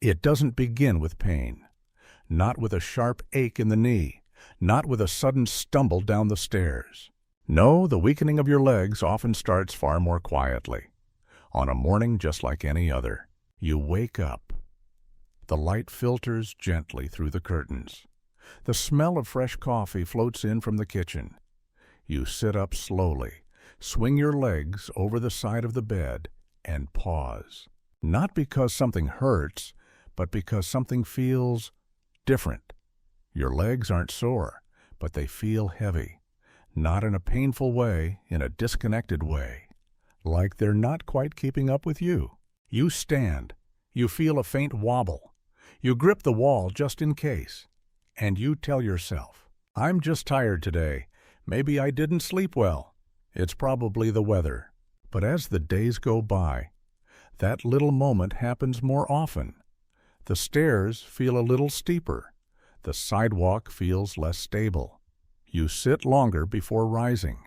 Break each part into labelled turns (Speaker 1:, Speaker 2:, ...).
Speaker 1: It doesn't begin with pain, not with a sharp ache in the knee, not with a sudden stumble down the stairs. No, the weakening of your legs often starts far more quietly. On a morning just like any other, you wake up. The light filters gently through the curtains. The smell of fresh coffee floats in from the kitchen. You sit up slowly, swing your legs over the side of the bed, and pause. Not because something hurts, but because something feels different. Your legs aren't sore, but they feel heavy. Not in a painful way, in a disconnected way. Like they're not quite keeping up with you. You stand. You feel a faint wobble. You grip the wall just in case. And you tell yourself, I'm just tired today. Maybe I didn't sleep well. It's probably the weather. But as the days go by, that little moment happens more often. The stairs feel a little steeper. The sidewalk feels less stable. You sit longer before rising.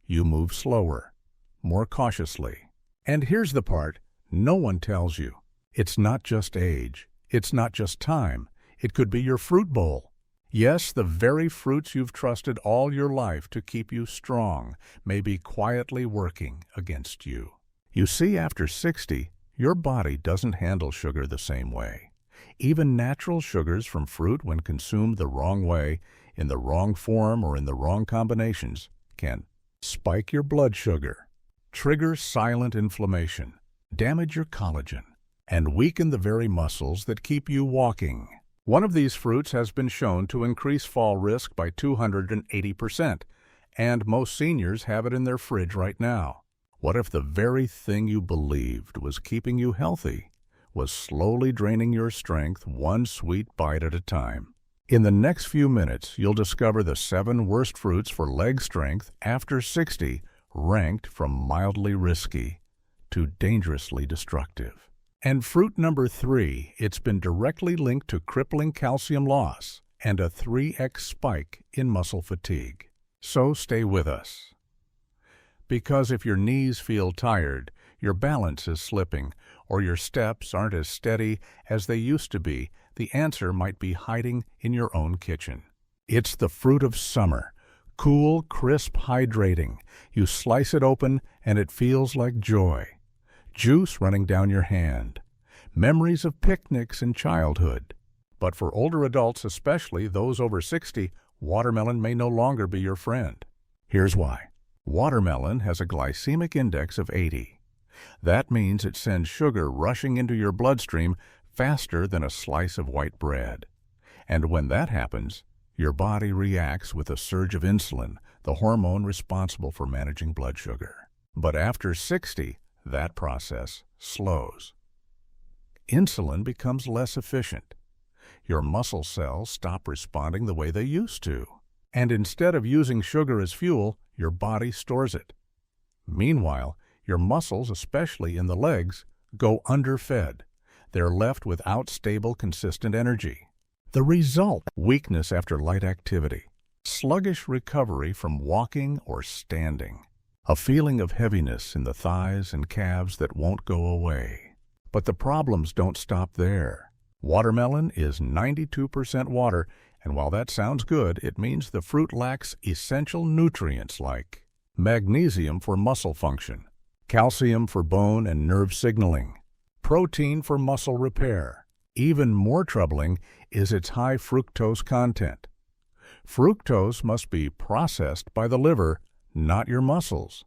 Speaker 1: You move slower, more cautiously. And here's the part no one tells you. It's not just age. It's not just time. It could be your fruit bowl. Yes, the very fruits you've trusted all your life to keep you strong may be quietly working against you. You see, after 60, your body doesn't handle sugar the same way. Even natural sugars from fruit, when consumed the wrong way, in the wrong form or in the wrong combinations, can spike your blood sugar, trigger silent inflammation, damage your collagen, and weaken the very muscles that keep you walking. One of these fruits has been shown to increase fall risk by 280%, and most seniors have it in their fridge right now. What if the very thing you believed was keeping you healthy was slowly draining your strength one sweet bite at a time? In the next few minutes, you'll discover the 7 worst fruits for leg strength after 60, ranked from mildly risky to dangerously destructive. And fruit number 3, it's been directly linked to crippling calcium loss and a 3x spike in muscle fatigue. So stay with us. Because if your knees feel tired, your balance is slipping, or your steps aren't as steady as they used to be, the answer might be hiding in your own kitchen. It's the fruit of summer. Cool, crisp, hydrating. You slice it open and it feels like joy. Juice running down your hand. Memories of picnics in childhood. But for older adults, especially those over 60, watermelon may no longer be your friend. Here's why. Watermelon has a glycemic index of 80. That means it sends sugar rushing into your bloodstream faster than a slice of white bread. And when that happens, your body reacts with a surge of insulin, the hormone responsible for managing blood sugar. But after 60, that process slows. Insulin becomes less efficient. Your muscle cells stop responding the way they used to. And instead of using sugar as fuel, your body stores it. Meanwhile, your muscles, especially in the legs, go underfed. They're left without stable, consistent energy. The result: weakness after light activity, sluggish recovery from walking or standing, a feeling of heaviness in the thighs and calves that won't go away. But the problems don't stop there. Watermelon is 92% water, and while that sounds good, it means the fruit lacks essential nutrients like magnesium for muscle function, calcium for bone and nerve signaling, protein for muscle repair. Even more troubling is its high fructose content. Fructose must be processed by the liver, not your muscles.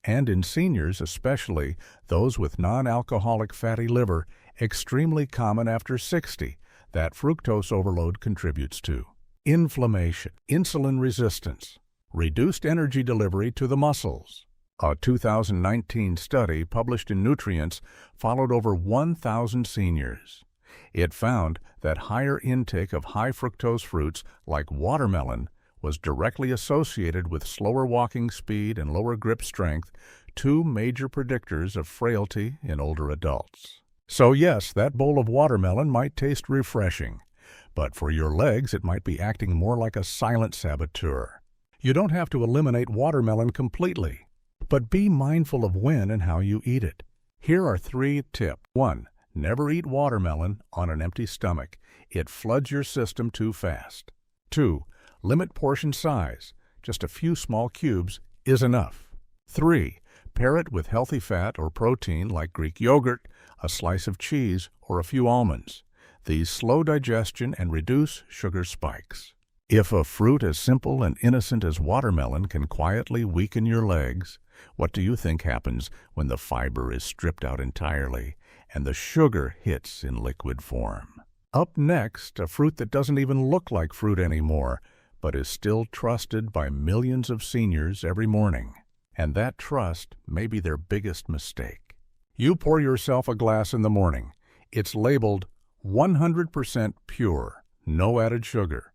Speaker 1: And in seniors, especially those with non-alcoholic fatty liver, extremely common after 60, that fructose overload contributes to inflammation, insulin resistance, reduced energy delivery to the muscles. A 2019 study published in Nutrients followed over 1,000 seniors. It found that higher intake of high fructose fruits like watermelon was directly associated with slower walking speed and lower grip strength, 2 major predictors of frailty in older adults. So yes, that bowl of watermelon might taste refreshing, but for your legs it might be acting more like a silent saboteur. You don't have to eliminate watermelon completely, but be mindful of when and how you eat it. Here are 3 tips. 1. Never eat watermelon on an empty stomach. It floods your system too fast. 2. Limit portion size. Just a few small cubes is enough. 3. Pair it with healthy fat or protein like Greek yogurt, a slice of cheese, or a few almonds. These slow digestion and reduce sugar spikes. If a fruit as simple and innocent as watermelon can quietly weaken your legs, what do you think happens when the fiber is stripped out entirely and the sugar hits in liquid form? Up next, a fruit that doesn't even look like fruit anymore, but is still trusted by millions of seniors every morning. And that trust may be their biggest mistake. You pour yourself a glass in the morning. It's labeled 100% pure, no added sugar,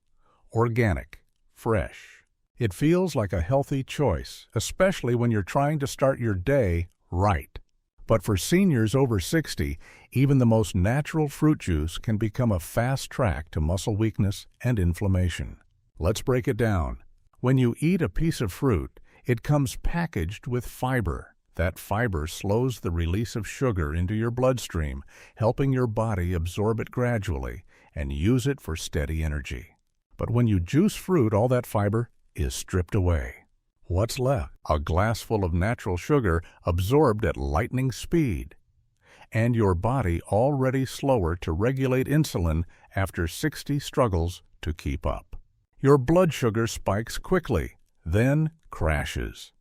Speaker 1: organic, fresh. It feels like a healthy choice, especially when you're trying to start your day right. But for seniors over 60, even the most natural fruit juice can become a fast track to muscle weakness and inflammation. Let's break it down. When you eat a piece of fruit, it comes packaged with fiber. That fiber slows the release of sugar into your bloodstream, helping your body absorb it gradually and use it for steady energy. But when you juice fruit, all that fiber is stripped away. What's left? A glass full of natural sugar absorbed at lightning speed, and your body already slower to regulate insulin after 60 struggles to keep up. Your blood sugar spikes quickly, then crashes,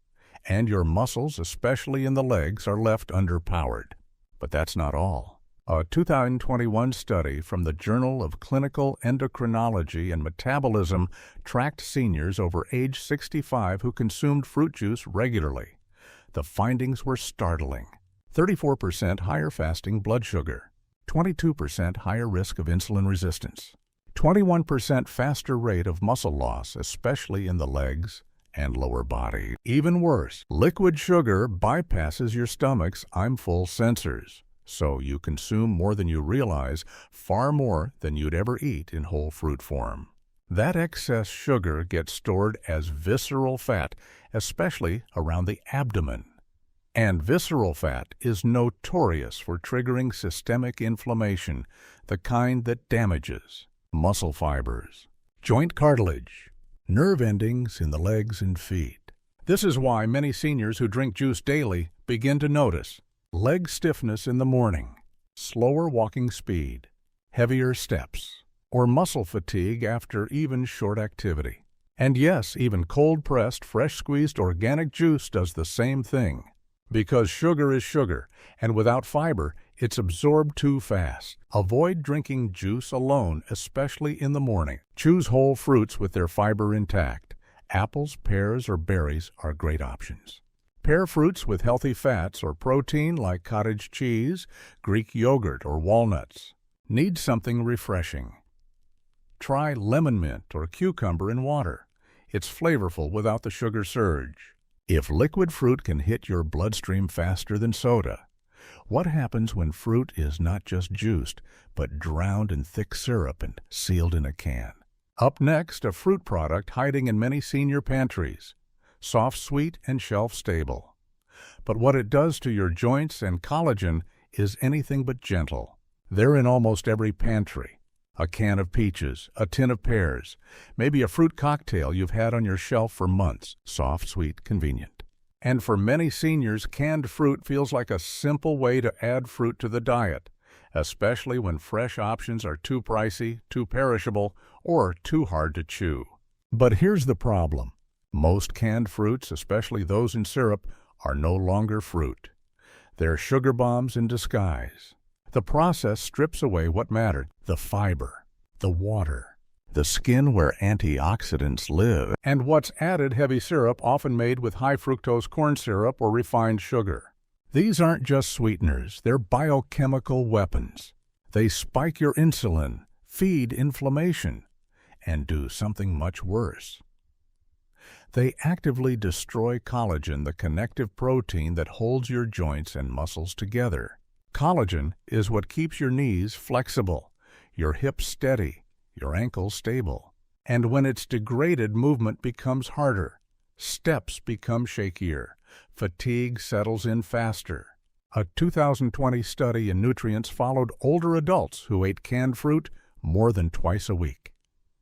Speaker 1: and your muscles, especially in the legs, are left underpowered. But that's not all. A 2021 study from the Journal of Clinical Endocrinology and Metabolism tracked seniors over age 65 who consumed fruit juice regularly. The findings were startling. 34% higher fasting blood sugar, 22% higher risk of insulin resistance, 21% faster rate of muscle loss, especially in the legs and lower body. Even worse, liquid sugar bypasses your stomach's I'm full sensors. So you consume more than you realize, far more than you'd ever eat in whole fruit form. That excess sugar gets stored as visceral fat, especially around the abdomen. And visceral fat is notorious for triggering systemic inflammation, the kind that damages muscle fibers, joint cartilage, nerve endings in the legs and feet. This is why many seniors who drink juice daily begin to notice leg stiffness in the morning, slower walking speed, heavier steps, or muscle fatigue after even short activity. And yes, even cold-pressed, fresh-squeezed organic juice does the same thing. Because sugar is sugar, and without fiber, it's absorbed too fast. Avoid drinking juice alone, especially in the morning. Choose whole fruits with their fiber intact. Apples, pears, or berries are great options. Pair fruits with healthy fats or protein like cottage cheese, Greek yogurt, or walnuts. Need something refreshing? Try lemon mint or cucumber in water. It's flavorful without the sugar surge. If liquid fruit can hit your bloodstream faster than soda, what happens when fruit is not just juiced, but drowned in thick syrup and sealed in a can? Up next, a fruit product hiding in many senior pantries. Soft, sweet, and shelf-stable. But what it does to your joints and collagen is anything but gentle. They're in almost every pantry. A can of peaches, a tin of pears, maybe a fruit cocktail you've had on your shelf for months. Soft, sweet, convenient. And for many seniors, canned fruit feels like a simple way to add fruit to the diet, especially when fresh options are too pricey, too perishable, or too hard to chew. But here's the problem. Most canned fruits, especially those in syrup, are no longer fruit. They're sugar bombs in disguise. The process strips away what mattered: the fiber, the water, the skin where antioxidants live, and what's added heavy syrup often made with high fructose corn syrup or refined sugar. These aren't just sweeteners, they're biochemical weapons. They spike your insulin, feed inflammation, and do something much worse. They actively destroy collagen, the connective protein that holds your joints and muscles together. Collagen is what keeps your knees flexible, your hips steady, your ankles stable. And when it's degraded, movement becomes harder. Steps become shakier. Fatigue settles in faster. A 2020 study in nutrients followed older adults who ate canned fruit more than twice a week.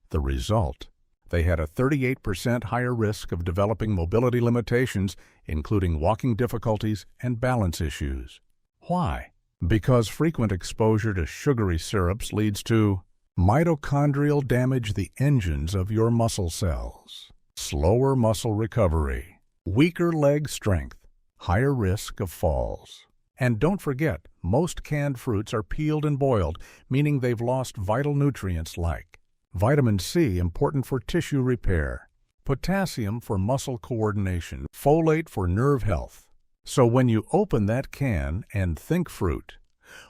Speaker 1: The result? They had a 38% higher risk of developing mobility limitations, including walking difficulties and balance issues. Why? Because frequent exposure to sugary syrups leads to mitochondrial damage, the engines of your muscle cells, slower muscle recovery, weaker leg strength, higher risk of falls. And don't forget, most canned fruits are peeled and boiled, meaning they've lost vital nutrients like vitamin C, important for tissue repair, potassium for muscle coordination, folate for nerve health. So when you open that can and think fruit,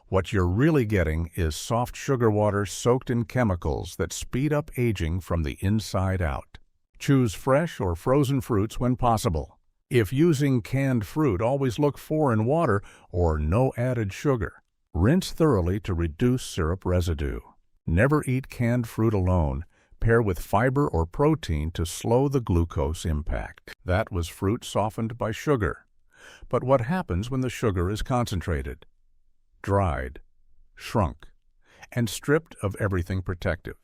Speaker 1: what you're really getting is soft sugar water soaked in chemicals that speed up aging from the inside out. Choose fresh or frozen fruits when possible. If using canned fruit, always look for in water or no added sugar. Rinse thoroughly to reduce syrup residue. Never eat canned fruit alone. Pair with fiber or protein to slow the glucose impact. That was fruit softened by sugar. But what happens when the sugar is concentrated, dried, shrunk, and stripped of everything protective?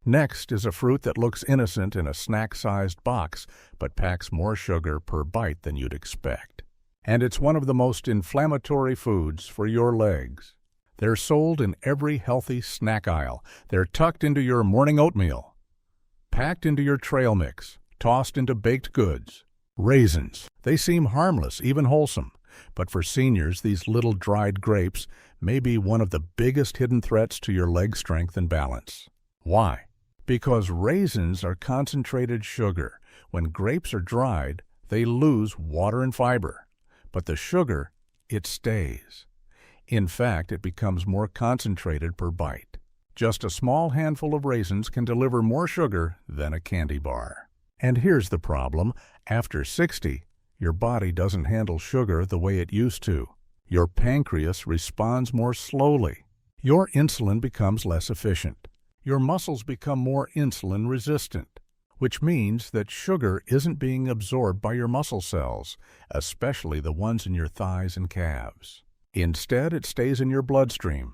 Speaker 1: Next is a fruit that looks innocent in a snack-sized box, but packs more sugar per bite than you'd expect. And it's one of the most inflammatory foods for your legs. They're sold in every healthy snack aisle. They're tucked into your morning oatmeal, packed into your trail mix, tossed into baked goods. Raisins. They seem harmless, even wholesome. But for seniors, these little dried grapes may be one of the biggest hidden threats to your leg strength and balance. Why? Because raisins are concentrated sugar. When grapes are dried, they lose water and fiber. But the sugar, it stays. In fact, it becomes more concentrated per bite. Just a small handful of raisins can deliver more sugar than a candy bar. And here's the problem. After 60, your body doesn't handle sugar the way it used to. Your pancreas responds more slowly. Your insulin becomes less efficient. Your muscles become more insulin resistant, which means that sugar isn't being absorbed by your muscle cells, especially the ones in your thighs and calves. Instead, it stays in your bloodstream.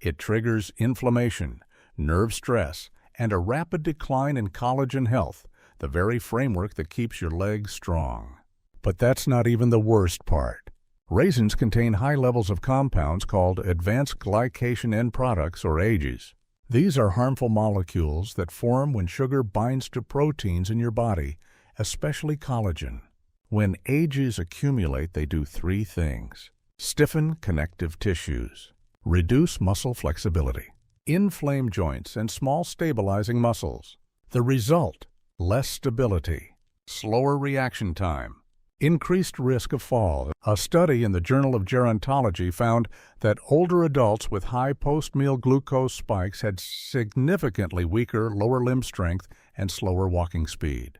Speaker 1: It triggers inflammation, nerve stress, and a rapid decline in collagen health, the very framework that keeps your legs strong. But that's not even the worst part. Raisins contain high levels of compounds called advanced glycation end products, or AGEs. These are harmful molecules that form when sugar binds to proteins in your body, especially collagen. When AGEs accumulate, they do three things: stiffen connective tissues, reduce muscle flexibility, inflame joints and small stabilizing muscles. The result: less stability, slower reaction time, increased risk of fall. A study in the Journal of Gerontology found that older adults with high post-meal glucose spikes had significantly weaker lower limb strength and slower walking speed.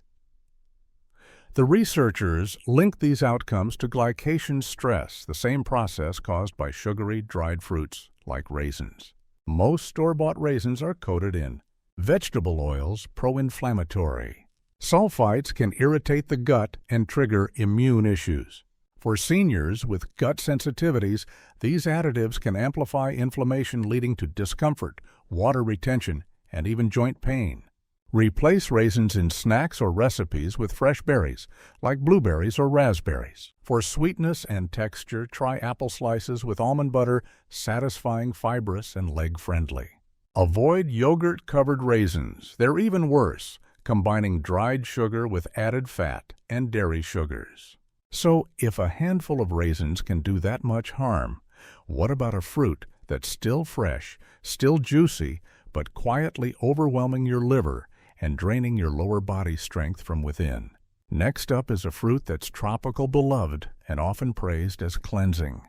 Speaker 1: The researchers linked these outcomes to glycation stress, the same process caused by sugary dried fruits like raisins. Most store-bought raisins are coated in vegetable oils, pro-inflammatory. Sulfites can irritate the gut and trigger immune issues. For seniors with gut sensitivities, these additives can amplify inflammation, leading to discomfort, water retention, and even joint pain. Replace raisins in snacks or recipes with fresh berries, like blueberries or raspberries. For sweetness and texture, try apple slices with almond butter, satisfying, fibrous, and leg-friendly. Avoid yogurt-covered raisins. They're even worse, combining dried sugar with added fat and dairy sugars. So, if a handful of raisins can do that much harm, what about a fruit that's still fresh, still juicy, but quietly overwhelming your liver and draining your lower body strength from within? Next up is a fruit that's tropical beloved and often praised as cleansing.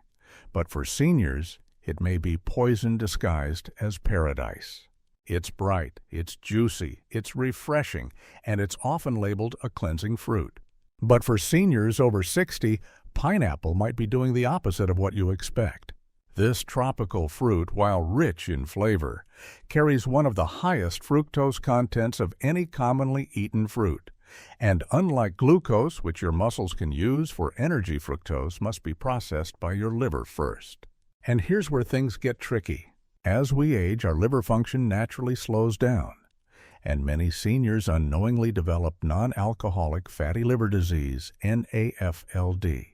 Speaker 1: But for seniors, it may be poison disguised as paradise. It's bright, it's juicy, it's refreshing, and it's often labeled a cleansing fruit. But for seniors over 60, pineapple might be doing the opposite of what you expect. This tropical fruit, while rich in flavor, carries one of the highest fructose contents of any commonly eaten fruit. And unlike glucose, which your muscles can use for energy, fructose must be processed by your liver first. And here's where things get tricky. As we age, our liver function naturally slows down, and many seniors unknowingly develop non-alcoholic fatty liver disease, NAFLD,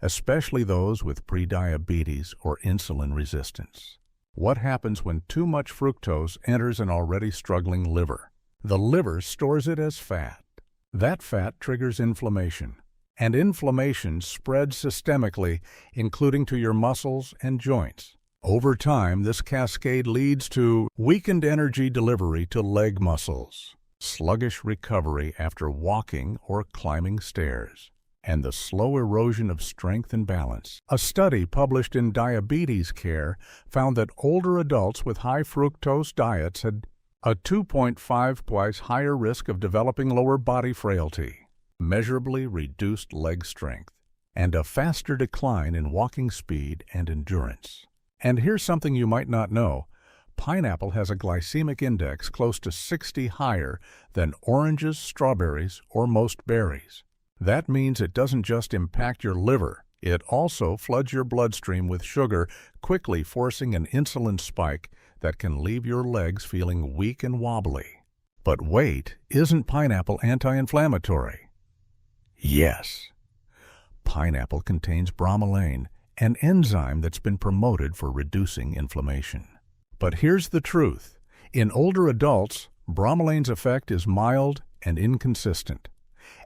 Speaker 1: especially those with prediabetes or insulin resistance. What happens when too much fructose enters an already struggling liver? The liver stores it as fat. That fat triggers inflammation, and inflammation spreads systemically, including to your muscles and joints. Over time, this cascade leads to weakened energy delivery to leg muscles, sluggish recovery after walking or climbing stairs, and the slow erosion of strength and balance. A study published in Diabetes Care found that older adults with high fructose diets had a 2.5 twice higher risk of developing lower body frailty, measurably reduced leg strength, and a faster decline in walking speed and endurance. And here's something you might not know. Pineapple has a glycemic index close to 60 higher than oranges, strawberries, or most berries. That means it doesn't just impact your liver, it also floods your bloodstream with sugar, quickly forcing an insulin spike that can leave your legs feeling weak and wobbly. But wait, isn't pineapple anti-inflammatory? Yes. Pineapple contains bromelain, an enzyme that's been promoted for reducing inflammation. But here's the truth. In older adults, bromelain's effect is mild and inconsistent.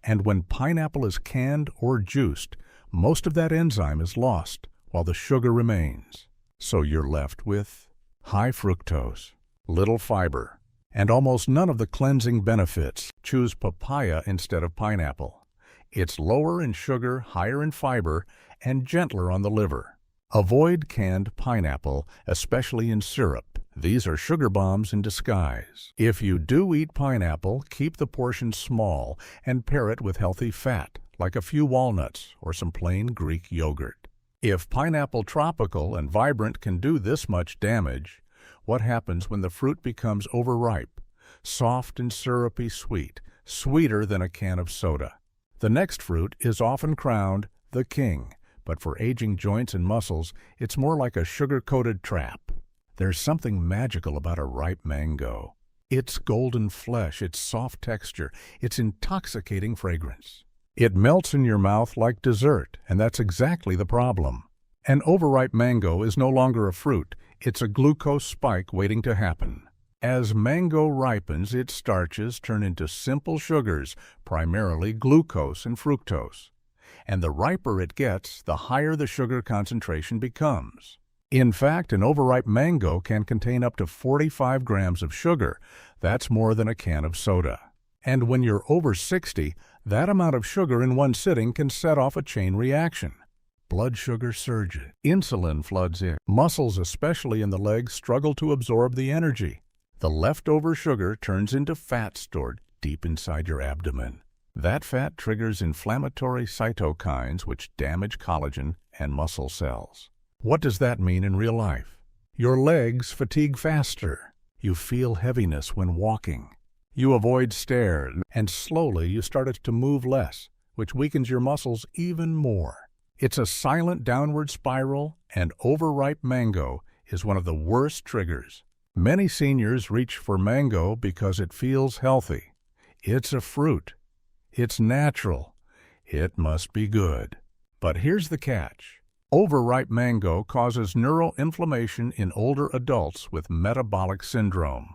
Speaker 1: And when pineapple is canned or juiced, most of that enzyme is lost while the sugar remains. So you're left with high fructose, little fiber, and almost none of the cleansing benefits. Choose papaya instead of pineapple. It's lower in sugar, higher in fiber, and gentler on the liver. Avoid canned pineapple, especially in syrup. These are sugar bombs in disguise. If you do eat pineapple, keep the portion small and pair it with healthy fat, like a few walnuts or some plain Greek yogurt. If pineapple tropical and vibrant can do this much damage, what happens when the fruit becomes overripe, soft and syrupy sweet, sweeter than a can of soda? The next fruit is often crowned the king, but for aging joints and muscles, it's more like a sugar-coated trap. There's something magical about a ripe mango. Its golden flesh, its soft texture, its intoxicating fragrance. It melts in your mouth like dessert, and that's exactly the problem. An overripe mango is no longer a fruit, it's a glucose spike waiting to happen. As mango ripens, its starches turn into simple sugars, primarily glucose and fructose. And the riper it gets, the higher the sugar concentration becomes. In fact, an overripe mango can contain up to 45 grams of sugar. That's more than a can of soda. And when you're over 60, that amount of sugar in one sitting can set off a chain reaction. Blood sugar surges, insulin floods in. Muscles, especially in the legs, struggle to absorb the energy. The leftover sugar turns into fat stored deep inside your abdomen. That fat triggers inflammatory cytokines which damage collagen and muscle cells. What does that mean in real life? Your legs fatigue faster. You feel heaviness when walking. You avoid stairs, and slowly you start to move less, which weakens your muscles even more. It's a silent downward spiral, and overripe mango is one of the worst triggers. Many seniors reach for mango because it feels healthy. It's a fruit. It's natural. It must be good. But here's the catch. Overripe mango causes neuroinflammation in older adults with metabolic syndrome.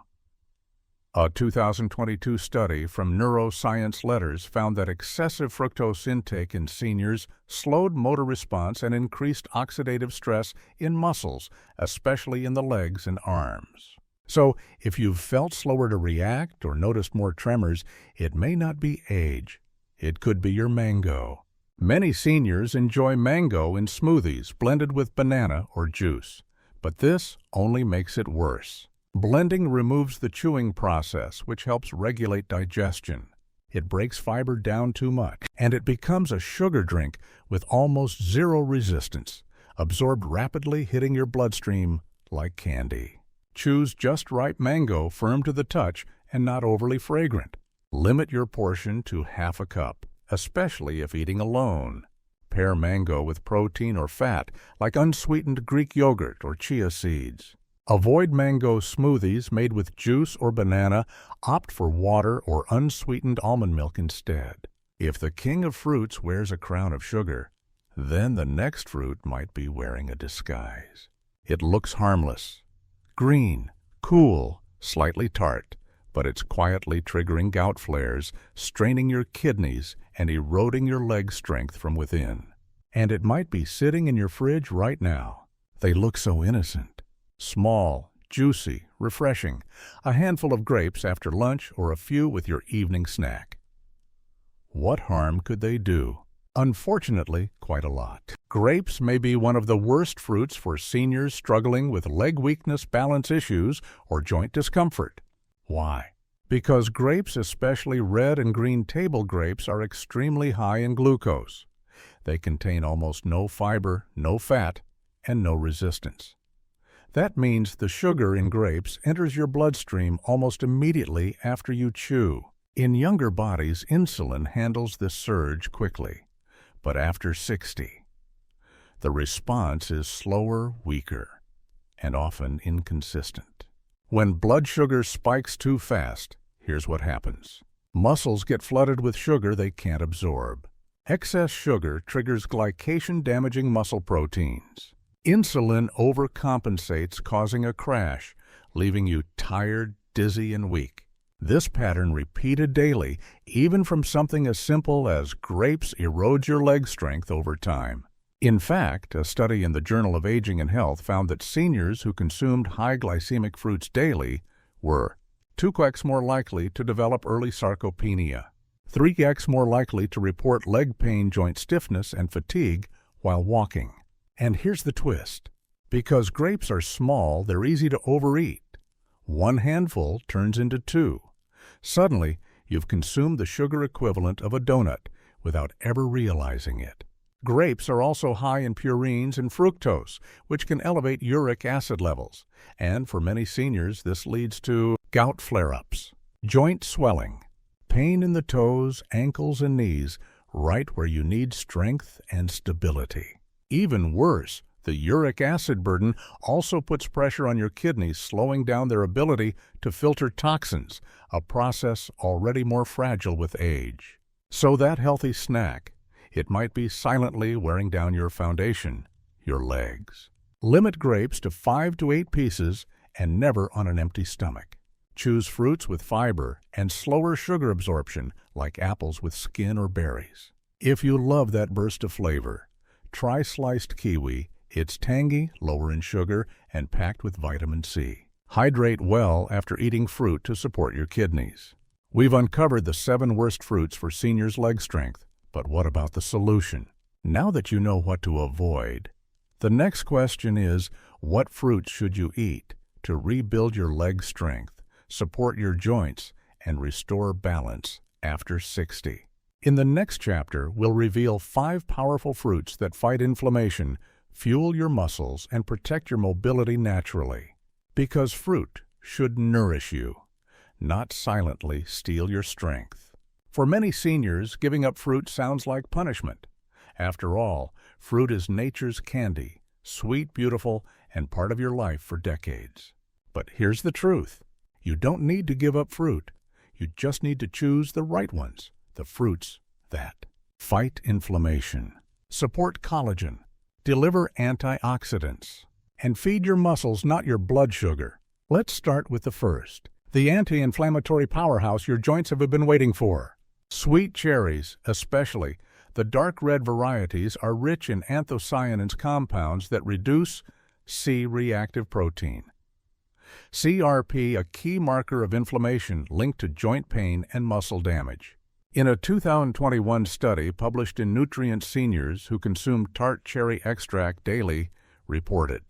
Speaker 1: A 2022 study from Neuroscience Letters found that excessive fructose intake in seniors slowed motor response and increased oxidative stress in muscles, especially in the legs and arms. So, if you've felt slower to react or noticed more tremors, it may not be age. It could be your mango. Many seniors enjoy mango in smoothies blended with banana or juice, but this only makes it worse. Blending removes the chewing process, which helps regulate digestion. It breaks fiber down too much, and it becomes a sugar drink with almost zero resistance, absorbed rapidly, hitting your bloodstream like candy. Choose just ripe mango, firm to the touch and not overly fragrant. Limit your portion to half a cup, especially if eating alone. Pair mango with protein or fat, like unsweetened Greek yogurt or chia seeds. Avoid mango smoothies made with juice or banana. Opt for water or unsweetened almond milk instead. If the king of fruits wears a crown of sugar, then the next fruit might be wearing a disguise. It looks harmless, green, cool, slightly tart, but it's quietly triggering gout flares, straining your kidneys, and eroding your leg strength from within. And it might be sitting in your fridge right now. They look so innocent. Small, juicy, refreshing. A handful of grapes after lunch or a few with your evening snack. What harm could they do? Unfortunately, quite a lot. Grapes may be one of the worst fruits for seniors struggling with leg weakness, balance issues, or joint discomfort. Why? Because grapes, especially red and green table grapes, are extremely high in glucose. They contain almost no fiber, no fat, and no resistance. That means the sugar in grapes enters your bloodstream almost immediately after you chew. In younger bodies, insulin handles this surge quickly. But after 60, the response is slower, weaker, and often inconsistent. When blood sugar spikes too fast, here's what happens. Muscles get flooded with sugar they can't absorb. Excess sugar triggers glycation-damaging muscle proteins. Insulin overcompensates, causing a crash, leaving you tired, dizzy, and weak. This pattern repeated daily, even from something as simple as grapes, erodes your leg strength over time. In fact, a study in the Journal of Aging and Health found that seniors who consumed high glycemic fruits daily were 2x more likely to develop early sarcopenia, 3x more likely to report leg pain, joint stiffness, and fatigue while walking. And here's the twist. Because grapes are small, they're easy to overeat. One handful turns into 2. Suddenly, you've consumed the sugar equivalent of a donut without ever realizing it. Grapes are also high in purines and fructose, which can elevate uric acid levels. And for many seniors, this leads to gout flare-ups, joint swelling, pain in the toes, ankles, and knees, right where you need strength and stability. Even worse, the uric acid burden also puts pressure on your kidneys, slowing down their ability to filter toxins, a process already more fragile with age. So that healthy snack, it might be silently wearing down your foundation, your legs. Limit grapes to 5 to 8 pieces and never on an empty stomach. Choose fruits with fiber and slower sugar absorption, like apples with skin or berries. If you love that burst of flavor, try sliced kiwi. It's tangy, lower in sugar, and packed with vitamin C. Hydrate well after eating fruit to support your kidneys. We've uncovered the 7 worst fruits for seniors' leg strength, but what about the solution? Now that you know what to avoid, the next question is, what fruits should you eat to rebuild your leg strength, support your joints, and restore balance after 60? In the next chapter, we'll reveal 5 powerful fruits that fight inflammation, fuel your muscles, and protect your mobility naturally. Because fruit should nourish you, not silently steal your strength. For many seniors, giving up fruit sounds like punishment. After all, fruit is nature's candy, sweet, beautiful, and part of your life for decades. But here's the truth. You don't need to give up fruit. You just need to choose the right ones, the fruits that fight inflammation, support collagen, deliver antioxidants, and feed your muscles, not your blood sugar. Let's start with the first, the anti-inflammatory powerhouse your joints have been waiting for. Sweet cherries, especially the dark red varieties, are rich in anthocyanins, compounds that reduce C-reactive protein. CRP, a key marker of inflammation linked to joint pain and muscle damage. In a 2021 study published in Nutrient, seniors who consumed tart cherry extract daily reported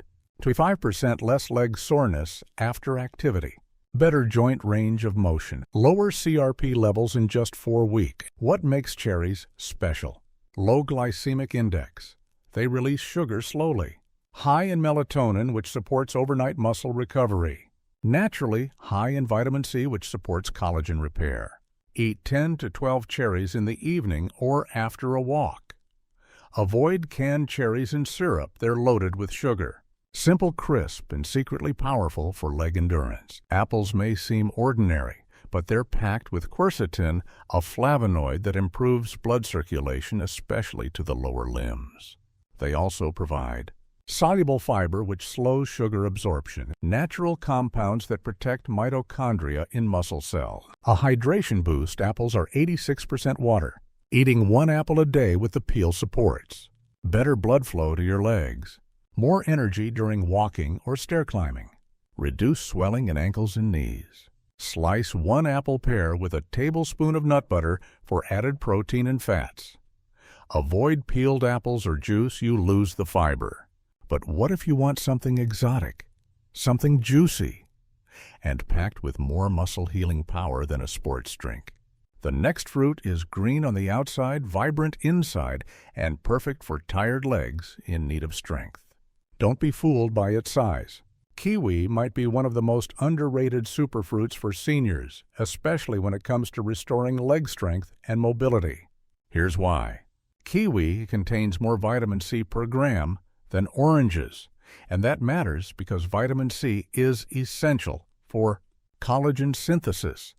Speaker 1: 25% less leg soreness after activity, better joint range of motion, lower CRP levels in just 4 weeks. What makes cherries special? Low glycemic index. They release sugar slowly. High in melatonin, which supports overnight muscle recovery. Naturally high in vitamin C, which supports collagen repair. Eat 10 to 12 cherries in the evening or after a walk. Avoid canned cherries and syrup. They're loaded with sugar. Simple, crisp, and secretly powerful for leg endurance. Apples may seem ordinary, but they're packed with quercetin, a flavonoid that improves blood circulation, especially to the lower limbs. They also provide soluble fiber, which slows sugar absorption, natural compounds that protect mitochondria in muscle cells. A hydration boost. Apples are 86% water. Eating 1 apple a day with the peel supports better blood flow to your legs, more energy during walking or stair climbing, reduce swelling in ankles and knees. Slice 1 apple pear with a tablespoon of nut butter for added protein and fats. Avoid peeled apples or juice. You lose the fiber. But what if you want something exotic, something juicy, and packed with more muscle-healing power than a sports drink? The next fruit is green on the outside, vibrant inside, and perfect for tired legs in need of strength. Don't be fooled by its size. Kiwi might be one of the most underrated superfruits for seniors, especially when it comes to restoring leg strength and mobility. Here's why. Kiwi contains more vitamin C per gram than oranges, and that matters because vitamin C is essential for collagen synthesis,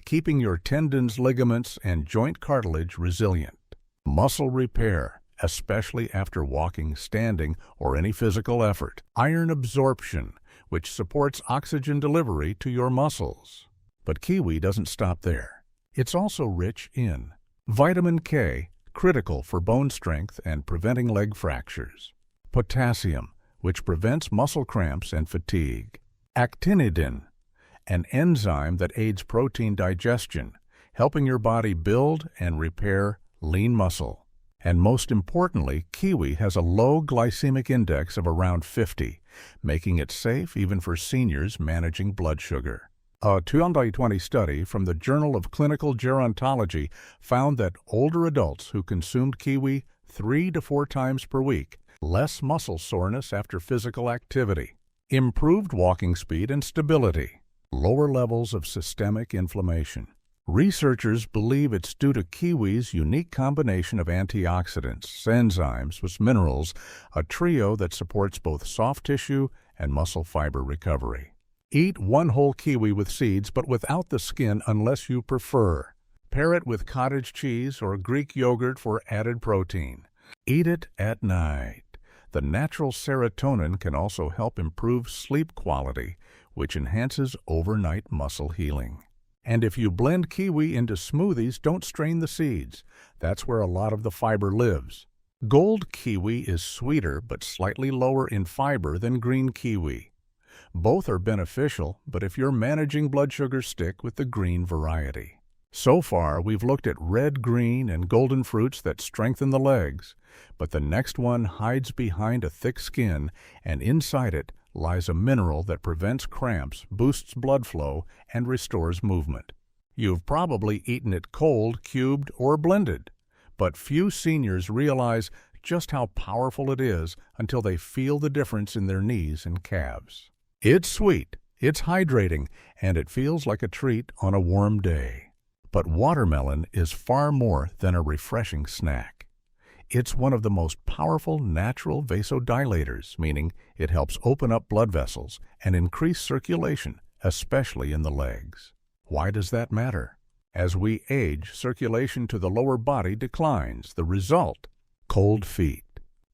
Speaker 1: keeping your tendons, ligaments, and joint cartilage resilient. Muscle repair, especially after walking, standing, or any physical effort. Iron absorption, which supports oxygen delivery to your muscles. But kiwi doesn't stop there. It's also rich in vitamin K, critical for bone strength and preventing leg fractures. Potassium, which prevents muscle cramps and fatigue. Actinidin, an enzyme that aids protein digestion, helping your body build and repair lean muscle. And most importantly, kiwi has a low glycemic index of around 50, making it safe even for seniors managing blood sugar. A 2020 study from the Journal of Clinical Gerontology found that older adults who consumed kiwi 3 to 4 times per week less muscle soreness after physical activity, improved walking speed and stability, lower levels of systemic inflammation. Researchers believe it's due to kiwi's unique combination of antioxidants, enzymes, with minerals, a trio that supports both soft tissue and muscle fiber recovery. Eat 1 whole kiwi with seeds, but without the skin unless you prefer. Pair it with cottage cheese or Greek yogurt for added protein. Eat it at night. The natural serotonin can also help improve sleep quality, which enhances overnight muscle healing. And if you blend kiwi into smoothies, don't strain the seeds. That's where a lot of the fiber lives. Gold kiwi is sweeter but slightly lower in fiber than green kiwi. Both are beneficial, but if you're managing blood sugar, stick with the green variety. So far, we've looked at red, green, and golden fruits that strengthen the legs, but the next one hides behind a thick skin, and inside it lies a mineral that prevents cramps, boosts blood flow, and restores movement. You've probably eaten it cold, cubed, or blended, but few seniors realize just how powerful it is until they feel the difference in their knees and calves. It's sweet, it's hydrating, and it feels like a treat on a warm day. But watermelon is far more than a refreshing snack. It's one of the most powerful natural vasodilators, meaning it helps open up blood vessels and increase circulation, especially in the legs. Why does that matter? As we age, circulation to the lower body declines. The result? Cold feet,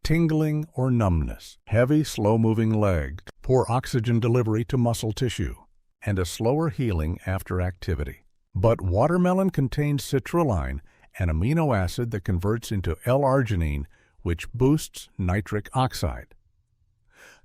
Speaker 1: tingling or numbness, heavy, slow-moving legs, poor oxygen delivery to muscle tissue, and a slower healing after activity. But watermelon contains citrulline, an amino acid that converts into L-arginine, which boosts nitric oxide,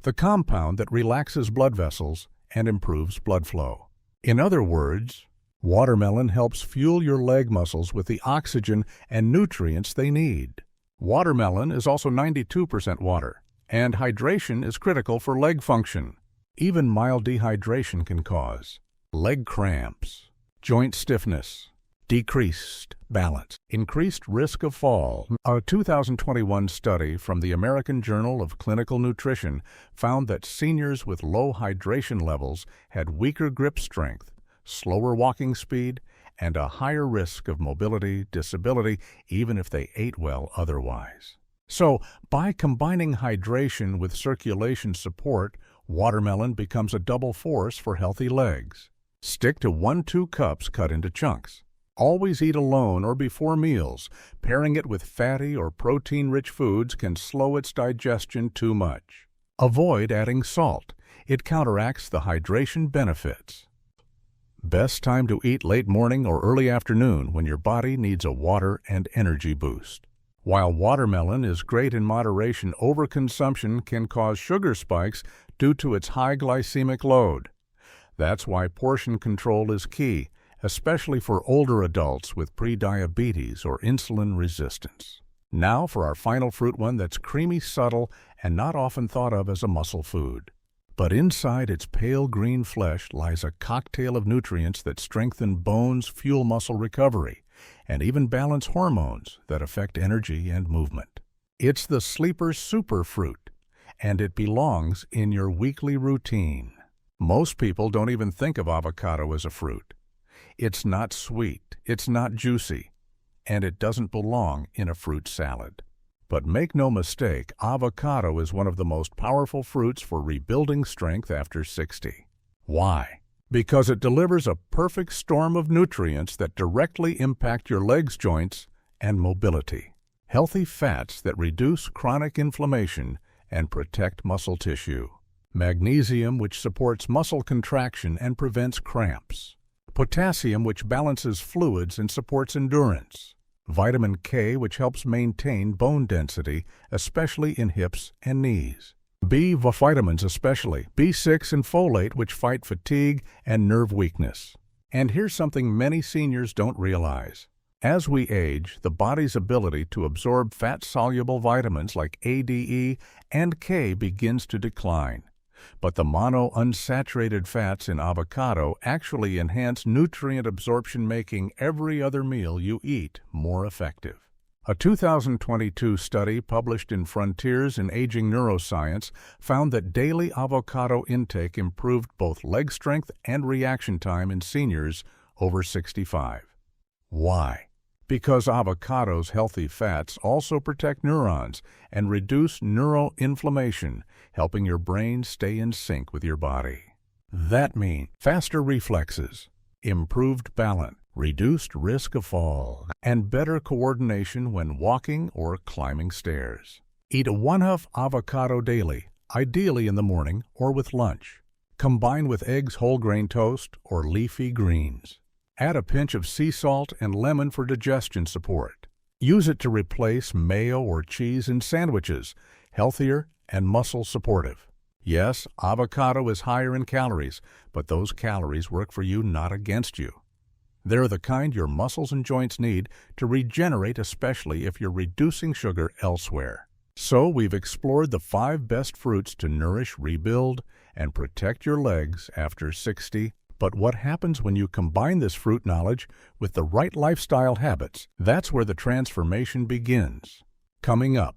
Speaker 1: the compound that relaxes blood vessels and improves blood flow. In other words, watermelon helps fuel your leg muscles with the oxygen and nutrients they need. Watermelon is also 92% water, and hydration is critical for leg function. Even mild dehydration can cause leg cramps, joint stiffness, decreased balance, increased risk of fall. A 2021 study from the American Journal of Clinical Nutrition found that seniors with low hydration levels had weaker grip strength, slower walking speed, and a higher risk of mobility, disability, even if they ate well otherwise. So, by combining hydration with circulation support, watermelon becomes a double force for healthy legs. Stick to 1-2 cups cut into chunks. Always eat alone or before meals. Pairing it with fatty or protein-rich foods can slow its digestion too much. Avoid adding salt. It counteracts the hydration benefits. Best time to eat late morning or early afternoon when your body needs a water and energy boost. While watermelon is great in moderation, overconsumption can cause sugar spikes due to its high glycemic load. That's why portion control is key, especially for older adults with prediabetes or insulin resistance. Now for our final fruit, one that's creamy, subtle, and not often thought of as a muscle food. But inside its pale green flesh lies a cocktail of nutrients that strengthen bones, fuel muscle recovery, and even balance hormones that affect energy and movement. It's the sleeper superfruit, and it belongs in your weekly routine. Most people don't even think of avocado as a fruit. It's not sweet, it's not juicy, and it doesn't belong in a fruit salad. But make no mistake, avocado is one of the most powerful fruits for rebuilding strength after 60. Why? Because it delivers a perfect storm of nutrients that directly impact your legs, joints, and mobility. Healthy fats that reduce chronic inflammation and protect muscle tissue. Magnesium, which supports muscle contraction and prevents cramps. Potassium, which balances fluids and supports endurance. Vitamin K, which helps maintain bone density, especially in hips and knees. B vitamins especially, B6 and folate, which fight fatigue and nerve weakness. And here's something many seniors don't realize. As we age, the body's ability to absorb fat-soluble vitamins like A, D, E, and K begins to decline. But the monounsaturated fats in avocado actually enhance nutrient absorption, making every other meal you eat more effective. A 2022 study published in Frontiers in Aging Neuroscience found that daily avocado intake improved both leg strength and reaction time in seniors over 65. Why? Because avocado's healthy fats also protect neurons and reduce neuroinflammation, helping your brain stay in sync with your body. That means faster reflexes, improved balance, reduced risk of fall, and better coordination when walking or climbing stairs. Eat a 1/2 avocado daily, ideally in the morning or with lunch. Combine with eggs, whole grain toast, or leafy greens. Add a pinch of sea salt and lemon for digestion support. Use it to replace mayo or cheese in sandwiches, healthier and muscle supportive. Yes, avocado is higher in calories, but those calories work for you, not against you. They're the kind your muscles and joints need to regenerate, especially if you're reducing sugar elsewhere. So we've explored the 5 best fruits to nourish, rebuild, and protect your legs after 60. But what happens when you combine this fruit knowledge with the right lifestyle habits? That's where the transformation begins. Coming up,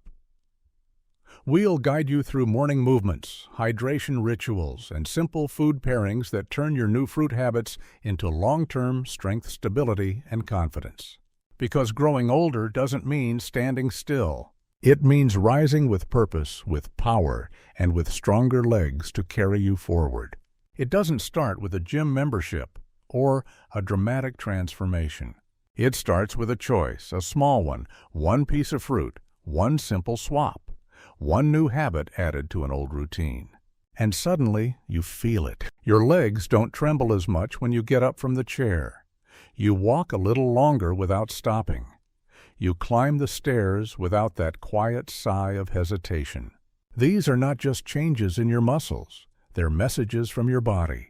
Speaker 1: we'll guide you through morning movements, hydration rituals, and simple food pairings that turn your new fruit habits into long-term strength, stability, and confidence. Because growing older doesn't mean standing still. It means rising with purpose, with power, and with stronger legs to carry you forward. It doesn't start with a gym membership or a dramatic transformation. It starts with a choice, a small one piece of fruit, one simple swap, one new habit added to an old routine. And suddenly, you feel it. Your legs don't tremble as much when you get up from the chair. You walk a little longer without stopping. You climb the stairs without that quiet sigh of hesitation. These are not just changes in your muscles. They're messages from your body.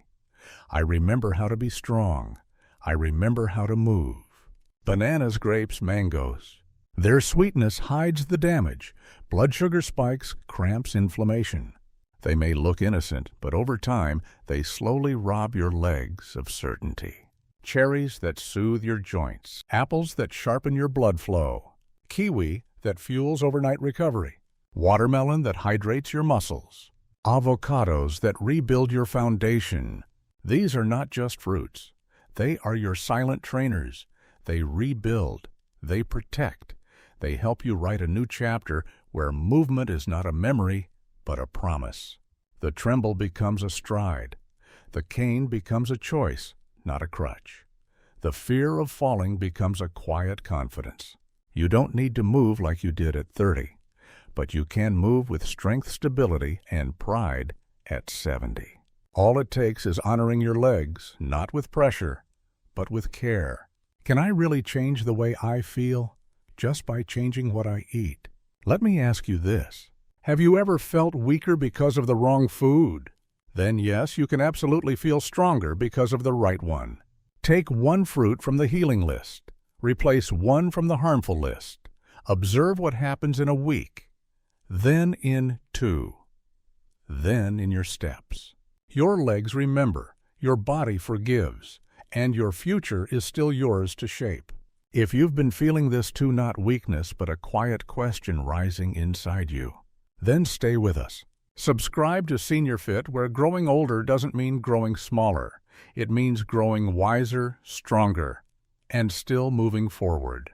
Speaker 1: I remember how to be strong. I remember how to move. Bananas, grapes, mangoes. Their sweetness hides the damage. Blood sugar spikes, cramps, inflammation. They may look innocent, but over time, they slowly rob your legs of certainty. Cherries that soothe your joints. Apples that sharpen your blood flow. Kiwi that fuels overnight recovery. Watermelon that hydrates your muscles. Avocados that rebuild your foundation. These are not just fruits. They are your silent trainers. They rebuild. They protect. They help you write a new chapter where movement is not a memory, but a promise. The tremble becomes a stride. The cane becomes a choice, not a crutch. The fear of falling becomes a quiet confidence. You don't need to move like you did at 30, but you can move with strength, stability, and pride at 70. All it takes is honoring your legs, not with pressure, but with care. Can I really change the way I feel? Just by changing what I eat. Let me ask you this. Have you ever felt weaker because of the wrong food? Then yes, you can absolutely feel stronger because of the right one. Take one fruit from the healing list. Replace one from the harmful list. Observe what happens in a week. Then in 2. Then in your steps. Your legs remember, your body forgives, and your future is still yours to shape. If you've been feeling this too, not weakness, but a quiet question rising inside you, then stay with us. Subscribe to Senior Fit, where growing older doesn't mean growing smaller. It means growing wiser, stronger, and still moving forward.